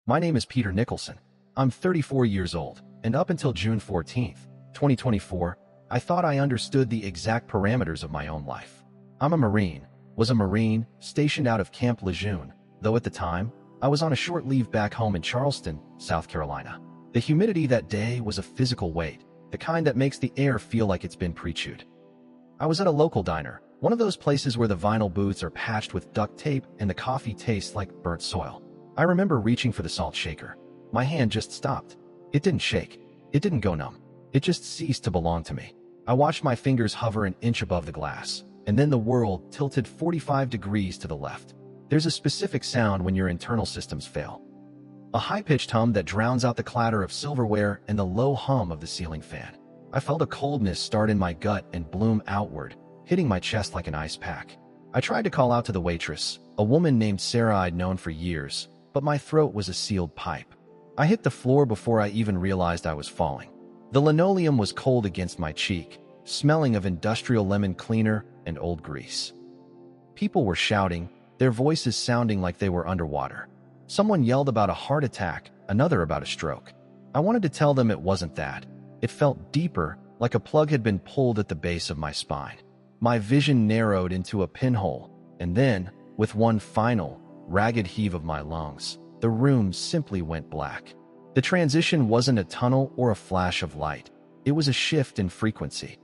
My name is Peter Nicholson. I'm 34 years old, and up until June 14th, 2024, I thought I understood the exact parameters of my own life. I'm a Marine, was a Marine, stationed out of Camp Lejeune, though at the time, I was on a short leave back home in Charleston, South Carolina. The humidity that day was a physical weight, the kind that makes the air feel like it's been pre-chewed. I was at a local diner, one of those places where the vinyl booths are patched with duct tape and the coffee tastes like burnt soil. I remember reaching for the salt shaker. My hand just stopped. It didn't shake. It didn't go numb. It just ceased to belong to me. I watched my fingers hover an inch above the glass, and then the world tilted 45 degrees to the left. There's a specific sound when your internal systems fail. A high-pitched hum that drowns out the clatter of silverware and the low hum of the ceiling fan. I felt a coldness start in my gut and bloom outward, hitting my chest like an ice pack. I tried to call out to the waitress, a woman named Sarah I'd known for years, but my throat was a sealed pipe. I hit the floor before I even realized I was falling. The linoleum was cold against my cheek, smelling of industrial lemon cleaner and old grease. People were shouting, their voices sounding like they were underwater. Someone yelled about a heart attack, another about a stroke. I wanted to tell them it wasn't that. It felt deeper, like a plug had been pulled at the base of my spine. My vision narrowed into a pinhole, and then, with one final, ragged heave of my lungs, the room simply went black. The transition wasn't a tunnel or a flash of light. It was a shift in frequency.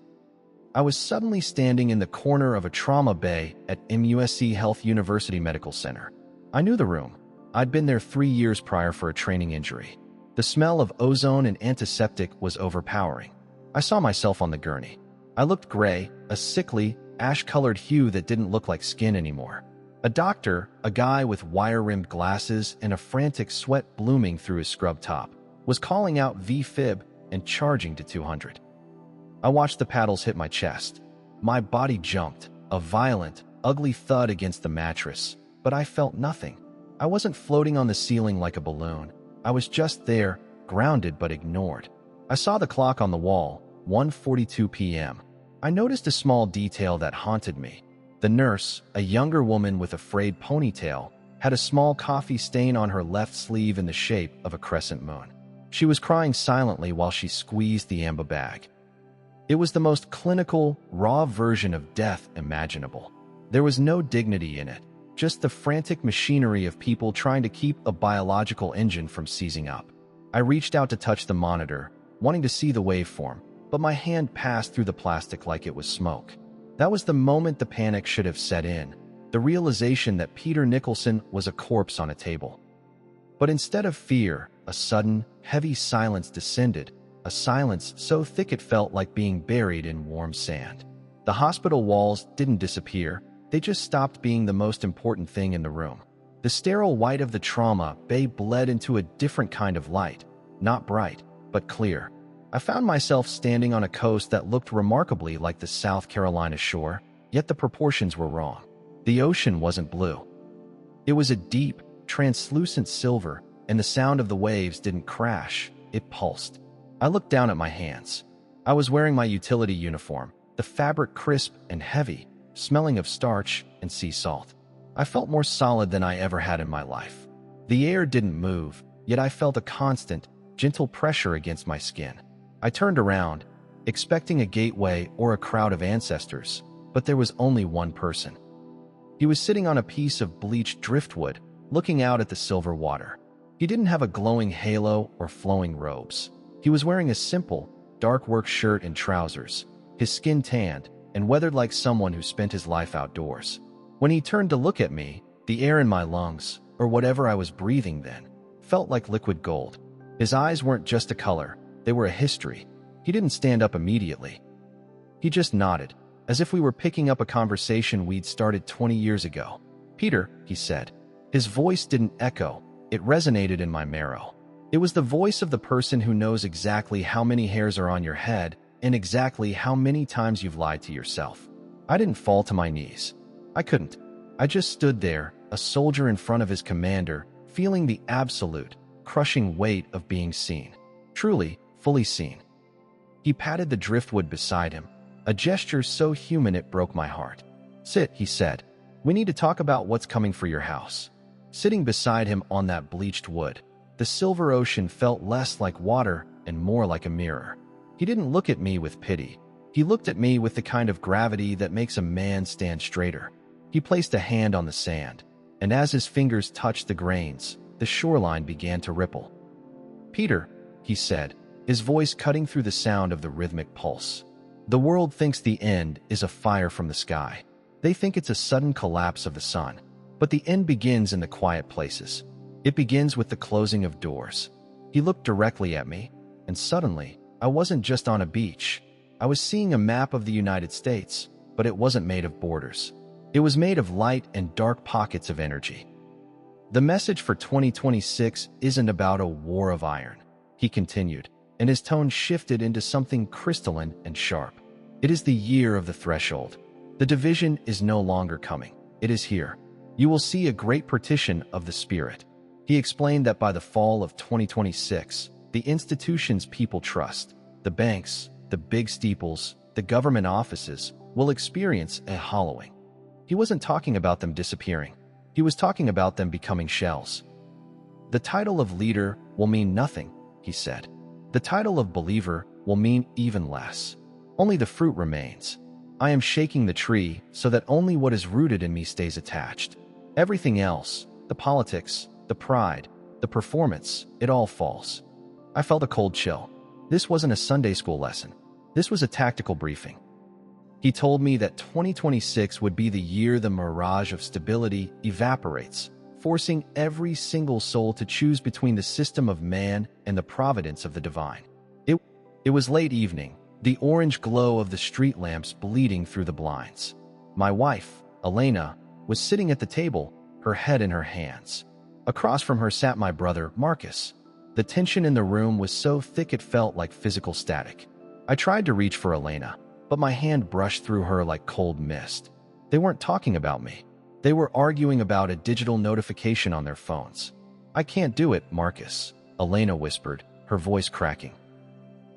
I was suddenly standing in the corner of a trauma bay at MUSC Health University Medical Center. I knew the room. I'd been there 3 years prior for a training injury. The smell of ozone and antiseptic was overpowering. I saw myself on the gurney. I looked gray, a sickly, ash-colored hue that didn't look like skin anymore. A doctor, a guy with wire-rimmed glasses and a frantic sweat blooming through his scrub top, was calling out V-fib and charging to 200. I watched the paddles hit my chest. My body jumped, a violent, ugly thud against the mattress, but I felt nothing. I wasn't floating on the ceiling like a balloon. I was just there, grounded but ignored. I saw the clock on the wall, 1:42 p.m. I noticed a small detail that haunted me. The nurse, a younger woman with a frayed ponytail, had a small coffee stain on her left sleeve in the shape of a crescent moon. She was crying silently while she squeezed the amber bag. It was the most clinical, raw version of death imaginable. There was no dignity in it, just the frantic machinery of people trying to keep a biological engine from seizing up. I reached out to touch the monitor, wanting to see the waveform, but my hand passed through the plastic like it was smoke. That was the moment the panic should have set in, the realization that Peter Nicholson was a corpse on a table. But instead of fear, a sudden, heavy silence descended, a silence so thick it felt like being buried in warm sand. The hospital walls didn't disappear, they just stopped being the most important thing in the room. The sterile white of the trauma bay bled into a different kind of light, not bright, but clear. I found myself standing on a coast that looked remarkably like the South Carolina shore, yet the proportions were wrong. The ocean wasn't blue. It was a deep, translucent silver, and the sound of the waves didn't crash, it pulsed. I looked down at my hands. I was wearing my utility uniform, the fabric crisp and heavy, smelling of starch and sea salt. I felt more solid than I ever had in my life. The air didn't move, yet I felt a constant, gentle pressure against my skin. I turned around, expecting a gateway or a crowd of ancestors, but there was only one person. He was sitting on a piece of bleached driftwood, looking out at the silver water. He didn't have a glowing halo or flowing robes. He was wearing a simple, dark work shirt and trousers, his skin tanned and weathered like someone who spent his life outdoors. When he turned to look at me, the air in my lungs, or whatever I was breathing then, felt like liquid gold. His eyes weren't just a color, they were a history. He didn't stand up immediately. He just nodded, as if we were picking up a conversation we'd started 20 years ago. "Peter," he said. His voice didn't echo, it resonated in my marrow. It was the voice of the person who knows exactly how many hairs are on your head and exactly how many times you've lied to yourself. I didn't fall to my knees. I couldn't. I just stood there, a soldier in front of his commander, feeling the absolute, crushing weight of being seen. Truly, fully seen. He patted the driftwood beside him, a gesture so human it broke my heart. "Sit," he said. "We need to talk about what's coming for your house." Sitting beside him on that bleached wood, The silver ocean felt less like water and more like a mirror. He didn't look at me with pity. He looked at me with the kind of gravity that makes a man stand straighter. He placed a hand on the sand, and as his fingers touched the grains, the shoreline began to ripple. "Peter," he said, his voice cutting through the sound of the rhythmic pulse. "The world thinks the end is a fire from the sky. They think it's a sudden collapse of the sun. But the end begins in the quiet places. It begins with the closing of doors." He looked directly at me, and suddenly, I wasn't just on a beach. I was seeing a map of the United States, but it wasn't made of borders. It was made of light and dark pockets of energy. "The message for 2026 isn't about a war of iron," he continued, and his tone shifted into something crystalline and sharp. "It is the year of the threshold. The division is no longer coming. It is here. You will see a great partition of the spirit." He explained that by the fall of 2026, the institutions people trust, the banks, the big steeples, the government offices, will experience a hollowing. He wasn't talking about them disappearing. He was talking about them becoming shells. "The title of leader will mean nothing," he said. "The title of believer will mean even less. Only the fruit remains. I am shaking the tree so that only what is rooted in me stays attached. Everything else, the politics, the pride, the performance, it all falls." I felt a cold chill. This wasn't a Sunday school lesson. This was a tactical briefing. He told me that 2026 would be the year the mirage of stability evaporates, forcing every single soul to choose between the system of man and the providence of the divine. It was late evening, the orange glow of the street lamps bleeding through the blinds. My wife, Elena, was sitting at the table, her head in her hands. Across from her sat my brother, Marcus. The tension in the room was so thick it felt like physical static. I tried to reach for Elena, but my hand brushed through her like cold mist. They weren't talking about me. They were arguing about a digital notification on their phones. "I can't do it, Marcus," Elena whispered, her voice cracking.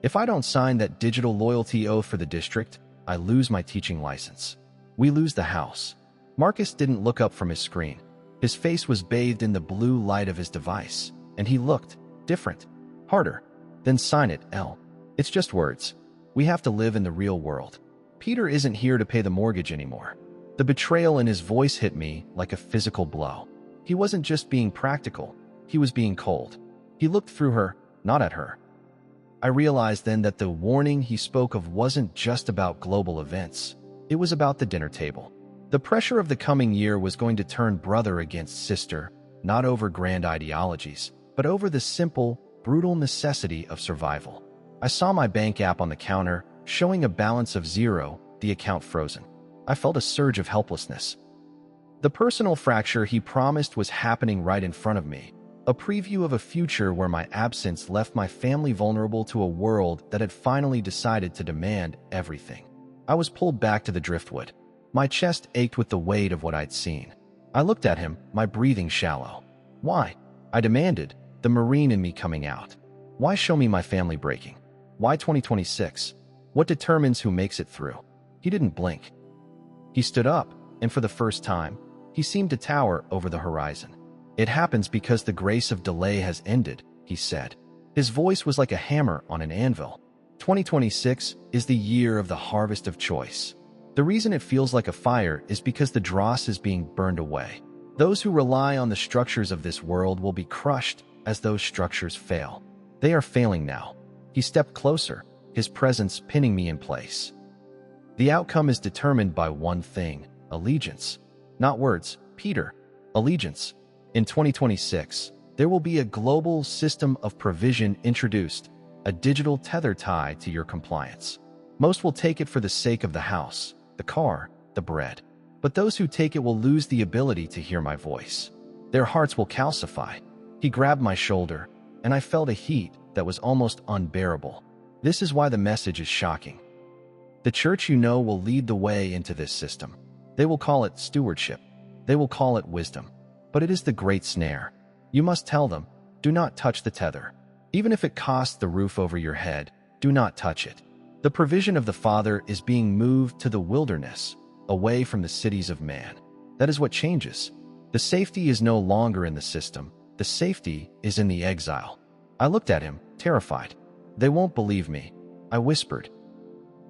"If I don't sign that digital loyalty oath for the district, I lose my teaching license. We lose the house." Marcus didn't look up from his screen. His face was bathed in the blue light of his device, and he looked different, harder. "Then sign it, Elle. It's just words. We have to live in the real world. Peter isn't here to pay the mortgage anymore." The betrayal in his voice hit me like a physical blow. He wasn't just being practical, he was being cold. He looked through her, not at her. I realized then that the warning he spoke of wasn't just about global events. It was about the dinner table. The pressure of the coming year was going to turn brother against sister, not over grand ideologies, but over the simple, brutal necessity of survival. I saw my bank app on the counter, showing a balance of 0, the account frozen. I felt a surge of helplessness. The personal fracture he promised was happening right in front of me, a preview of a future where my absence left my family vulnerable to a world that had finally decided to demand everything. I was pulled back to the driftwood. My chest ached with the weight of what I'd seen. I looked at him, my breathing shallow. "Why?" I demanded, the Marine in me coming out. "Why show me my family breaking? Why 2026? What determines who makes it through?" He didn't blink. He stood up, and for the first time, he seemed to tower over the horizon. "It happens because the grace of delay has ended," he said. His voice was like a hammer on an anvil. 2026 is the year of the harvest of choice. The reason it feels like a fire is because the dross is being burned away. Those who rely on the structures of this world will be crushed as those structures fail. They are failing now. He stepped closer, his presence pinning me in place. "The outcome is determined by one thing, allegiance. Not words, Peter. Allegiance. In 2026, there will be a global system of provision introduced, a digital tether tie to your compliance. Most will take it for the sake of the house, the car, the bread. But those who take it will lose the ability to hear my voice. Their hearts will calcify." He grabbed my shoulder, and I felt a heat that was almost unbearable. "This is why the message is shocking. The church you know will lead the way into this system. They will call it stewardship. They will call it wisdom. But it is the great snare. You must tell them, do not touch the tether. Even if it costs the roof over your head, do not touch it. The provision of the Father is being moved to the wilderness, away from the cities of man. That is what changes. The safety is no longer in the system. The safety is in the exile. I looked at him, terrified. They won't believe me, I whispered.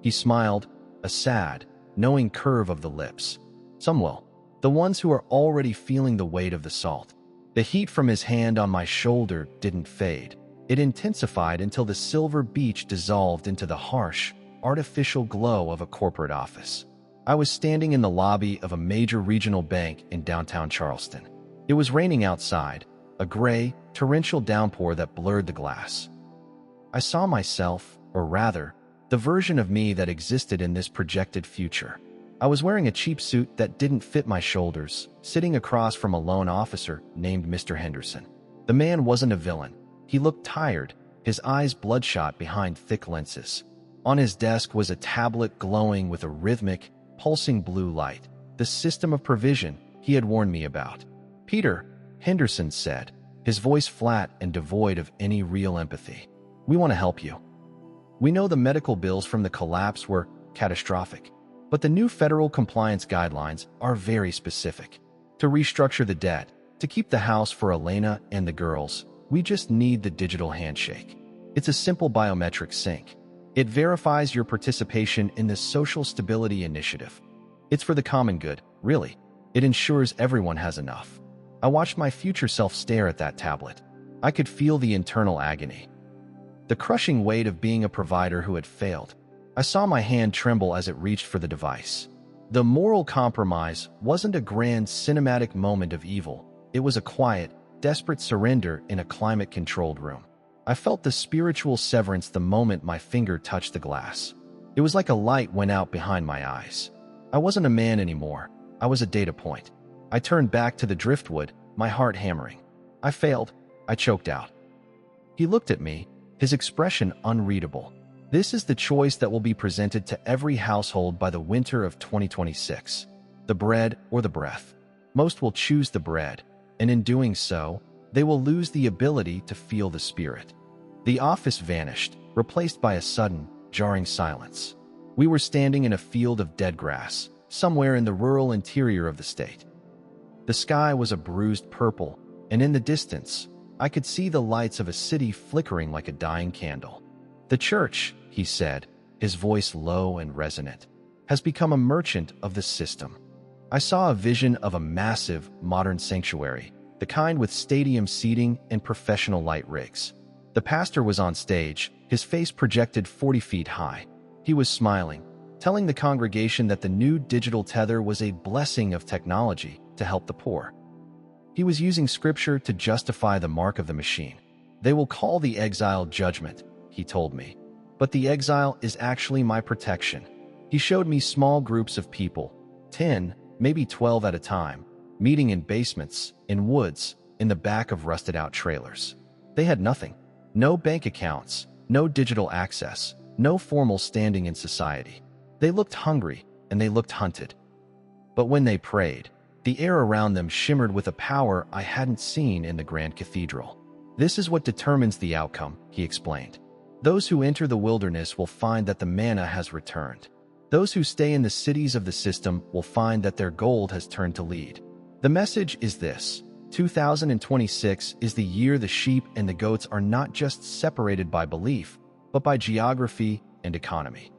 He smiled, a sad, knowing curve of the lips. Some will, the ones who are already feeling the weight of the salt. The heat from his hand on my shoulder didn't fade. It intensified until the silver beach dissolved into the harsh, artificial glow of a corporate office. I was standing in the lobby of a major regional bank in downtown Charleston. It was raining outside, a gray, torrential downpour that blurred the glass. I saw myself, or rather, the version of me that existed in this projected future. I was wearing a cheap suit that didn't fit my shoulders, sitting across from a lone officer named Mr. Henderson. The man wasn't a villain. He looked tired, his eyes bloodshot behind thick lenses. On his desk was a tablet glowing with a rhythmic, pulsing blue light, the system of provision he had warned me about. "Peter," Henderson said, his voice flat and devoid of any real empathy. "We want to help you. We know the medical bills from the collapse were catastrophic, but the new federal compliance guidelines are very specific. To restructure the debt, to keep the house for Elena and the girls, we just need the digital handshake. It's a simple biometric sync. It verifies your participation in the Social Stability Initiative. It's for the common good, really. It ensures everyone has enough." I watched my future self stare at that tablet. I could feel the internal agony, the crushing weight of being a provider who had failed. I saw my hand tremble as it reached for the device. The moral compromise wasn't a grand cinematic moment of evil. It was a quiet, desperate surrender in a climate-controlled room. I felt the spiritual severance the moment my finger touched the glass. It was like a light went out behind my eyes. I wasn't a man anymore. I was a data point. I turned back to the driftwood, my heart hammering. I failed. I choked out. He looked at me, his expression unreadable. This is the choice that will be presented to every household by the winter of 2026. The bread or the breath. Most will choose the bread, and in doing so, they will lose the ability to feel the spirit. The office vanished, replaced by a sudden, jarring silence. We were standing in a field of dead grass, somewhere in the rural interior of the state. The sky was a bruised purple, and in the distance, I could see the lights of a city flickering like a dying candle. "The church," he said, his voice low and resonant, "has become a merchant of the system." I saw a vision of a massive, modern sanctuary, the kind with stadium seating and professional light rigs. The pastor was on stage, his face projected 40 feet high. He was smiling, telling the congregation that the new digital tether was a blessing of technology to help the poor. He was using scripture to justify the mark of the machine. "They will call the exile judgment," he told me. "But the exile is actually my protection." He showed me small groups of people, 10, maybe 12 at a time, meeting in basements, in woods, in the back of rusted-out trailers. They had nothing. No bank accounts, no digital access, no formal standing in society. They looked hungry, and they looked hunted. But when they prayed, the air around them shimmered with a power I hadn't seen in the Grand Cathedral. "This is what determines the outcome," he explained. "Those who enter the wilderness will find that the manna has returned. Those who stay in the cities of the system will find that their gold has turned to lead. The message is this: 2026 is the year the sheep and the goats are not just separated by belief, but by geography and economy.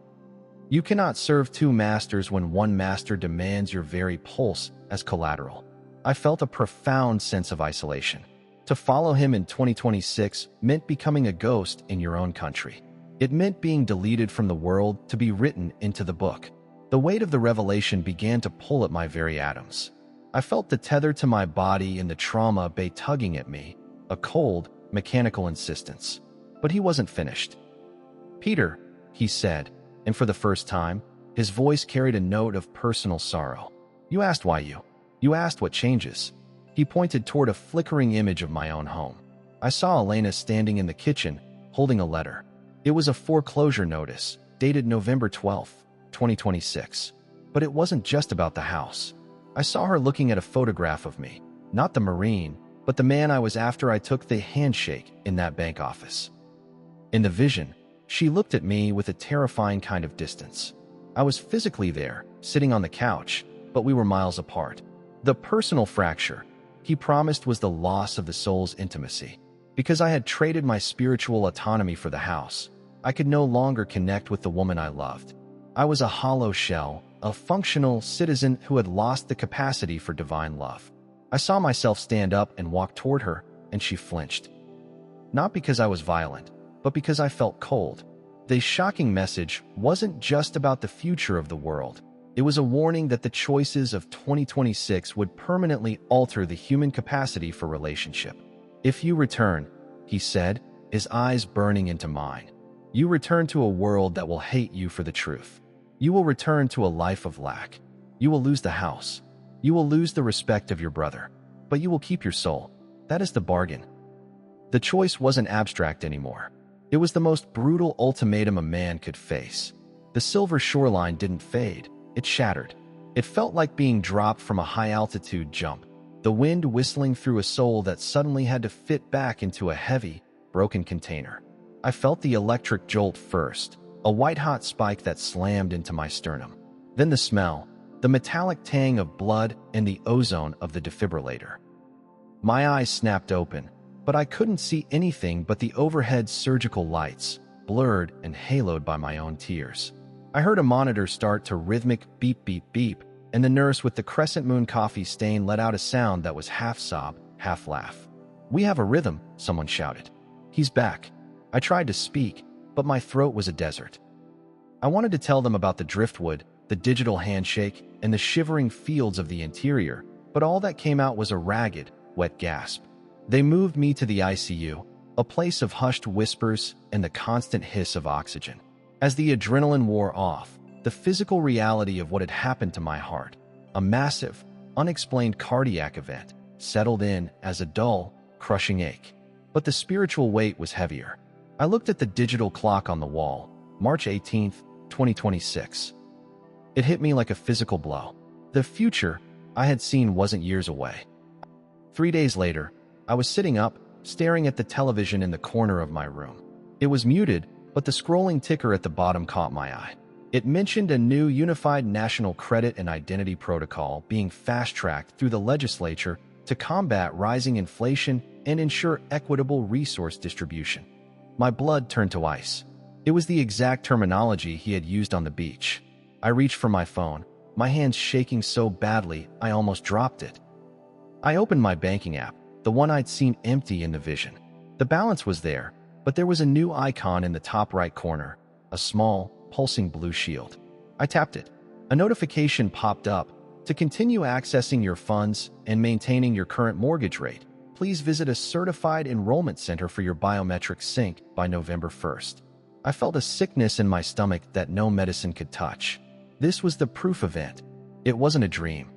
You cannot serve two masters when one master demands your very pulse as collateral." I felt a profound sense of isolation. To follow him in 2026 meant becoming a ghost in your own country. It meant being deleted from the world to be written into the book. The weight of the revelation began to pull at my very atoms. I felt the tether to my body and the trauma bay tugging at me, a cold, mechanical insistence. But he wasn't finished. "Peter," he said, and for the first time, his voice carried a note of personal sorrow. "You asked why you asked what changes." He pointed toward a flickering image of my own home. I saw Elena standing in the kitchen, holding a letter. It was a foreclosure notice, dated November 12, 2026. But it wasn't just about the house. I saw her looking at a photograph of me, not the Marine, but the man I was after I took the handshake in that bank office. In the vision, she looked at me with a terrifying kind of distance. I was physically there, sitting on the couch, but we were miles apart. "The personal fracture," he promised was the loss of the soul's intimacy. Because I had traded my spiritual autonomy for the house, I could no longer connect with the woman I loved. I was a hollow shell, a functional citizen who had lost the capacity for divine love. I saw myself stand up and walk toward her, and she flinched. Not because I was violent, but because I felt cold. The shocking message wasn't just about the future of the world. It was a warning that the choices of 2026 would permanently alter the human capacity for relationship. If you return, he said, his eyes burning into mine, you return to a world that will hate you for the truth. You will return to a life of lack. You will lose the house. You will lose the respect of your brother. But you will keep your soul. That is the bargain. The choice wasn't abstract anymore. It was the most brutal ultimatum a man could face. The silver shoreline didn't fade. It shattered. It felt like being dropped from a high-altitude jump, the wind whistling through a soul that suddenly had to fit back into a heavy, broken container. I felt the electric jolt first, a white-hot spike that slammed into my sternum. Then the smell, the metallic tang of blood and the ozone of the defibrillator. My eyes snapped open, but I couldn't see anything but the overhead surgical lights, blurred and haloed by my own tears. I heard a monitor start to rhythmic beep beep beep, and the nurse with the crescent moon coffee stain let out a sound that was half sob, half laugh. "We have a rhythm," someone shouted. "He's back." I tried to speak, but my throat was a desert. I wanted to tell them about the driftwood, the digital handshake, and the shivering fields of the interior, but all that came out was a ragged, wet gasp. They moved me to the ICU, a place of hushed whispers and the constant hiss of oxygen. As the adrenaline wore off, the physical reality of what had happened to my heart, a massive, unexplained cardiac event, settled in as a dull, crushing ache. But the spiritual weight was heavier. I looked at the digital clock on the wall, March 18th, 2026. It hit me like a physical blow. The future I had seen wasn't years away. 3 days later, I was sitting up, staring at the television in the corner of my room. It was muted, but the scrolling ticker at the bottom caught my eye. It mentioned a new unified national credit and identity protocol being fast-tracked through the legislature to combat rising inflation and ensure equitable resource distribution. My blood turned to ice. It was the exact terminology he had used on the beach. I reached for my phone, my hands shaking so badly I almost dropped it. I opened my banking app, the one I'd seen empty in the vision. The balance was there, but there was a new icon in the top right corner, a small, pulsing blue shield. I tapped it. A notification popped up. To continue accessing your funds and maintaining your current mortgage rate, please visit a certified enrollment center for your biometric sync by November 1st. I felt a sickness in my stomach that no medicine could touch. This was the proof event. It wasn't a dream.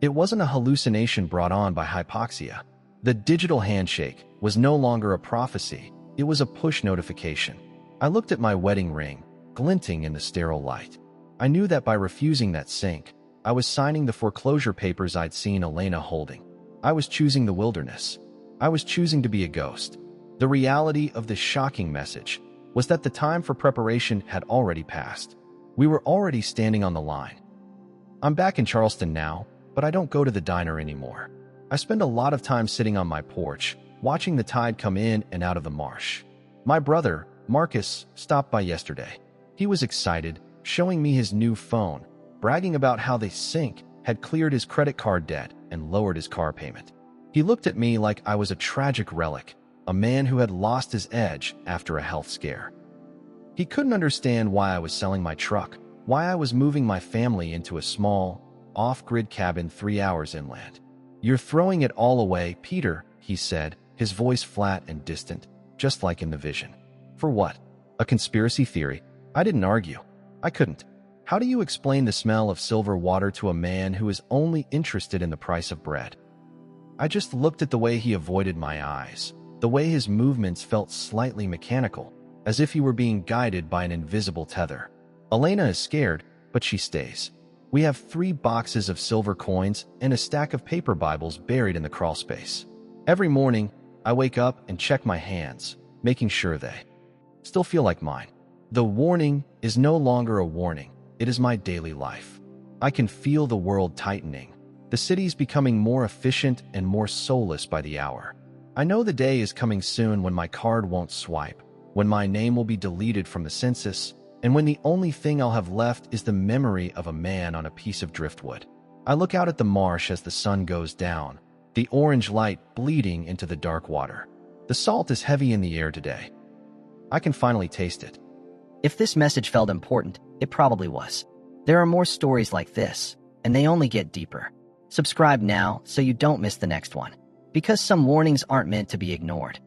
It wasn't a hallucination brought on by hypoxia. The digital handshake was no longer a prophecy. It was a push notification. I looked at my wedding ring, glinting in the sterile light. I knew that by refusing that sync, I was signing the foreclosure papers I'd seen Elena holding. I was choosing the wilderness. I was choosing to be a ghost. The reality of this shocking message was that the time for preparation had already passed. We were already standing on the line. I'm back in Charleston now, but I don't go to the diner anymore. I spend a lot of time sitting on my porch, watching the tide come in and out of the marsh. My brother, Marcus, stopped by yesterday. He was excited, showing me his new phone, bragging about how the sync had cleared his credit card debt and lowered his car payment. He looked at me like I was a tragic relic, a man who had lost his edge after a health scare. He couldn't understand why I was selling my truck, why I was moving my family into a small, off-grid cabin 3 hours inland. "You're throwing it all away, Peter," he said, his voice flat and distant, just like in the vision. "For what? A conspiracy theory?" I didn't argue. I couldn't. How do you explain the smell of silver water to a man who is only interested in the price of bread? I just looked at the way he avoided my eyes, the way his movements felt slightly mechanical, as if he were being guided by an invisible tether. Elena is scared, but she stays. We have 3 boxes of silver coins and a stack of paper Bibles buried in the crawl space. Every morning, I wake up and check my hands, making sure they still feel like mine. The warning is no longer a warning. It is my daily life. I can feel the world tightening, The city's becoming more efficient and more soulless by the hour. I know the day is coming soon when my card won't swipe, when my name will be deleted from the census, and when the only thing I'll have left is the memory of a man on a piece of driftwood. I look out at the marsh as the sun goes down, the orange light bleeding into the dark water. The salt is heavy in the air today. I can finally taste it. If this message felt important, it probably was. There are more stories like this, and they only get deeper. Subscribe now so you don't miss the next one, because some warnings aren't meant to be ignored.